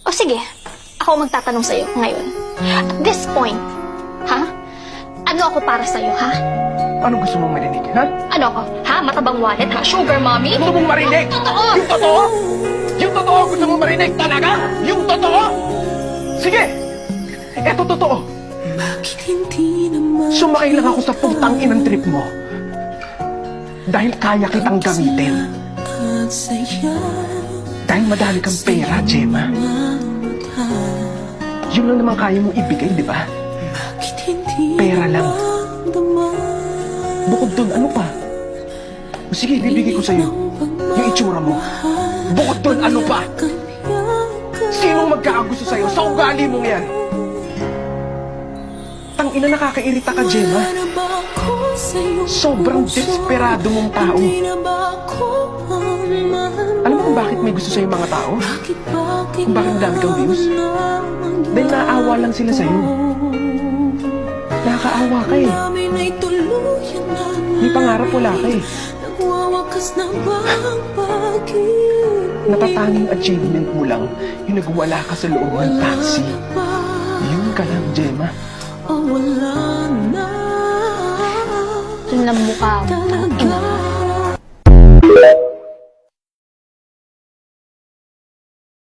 O sige, ako magtatanong sa'yo ngayon. At this point, ha? Ano ako para sa'yo, ha? Anong gusto mong marinig, ha? Ano ako? Ha? Matabang wallet, ha? Sugar mommy? Gusto mong marinig? Totoo! Yung totoo? Yung totoo gusto mong marinig talaga? Yung totoo? Sige! Eto totoo. Sumakay lang ako sa putang inang trip mo. Dahil kaya kitang gamitin. Dahil madami kang pera, Gemma. Yun lang naman kaya mong ibigay, di ba? Pera lang. Bukod dun, ano pa? O sige, bibigay ko sa'yo yung itsura mo. Bukod dun, ano pa? Sinong magkakagusto sa'yo sa ugali mong yan? Tangina, nakakairita ka, Gemma. Sobrang desperado mong tao. Alam mo kung bakit may gusto sa'yo mga tao? Kung bakit dami kang views? Dahil naaawa lang sila sa'yo. Nakakaawa ka eh. May pangarap wala ka eh. Natatanging achievement mo lang yung nagwala ka sa loob ng taxi. Yun ka lang, Gemma. Ito na mukha mo. Ina.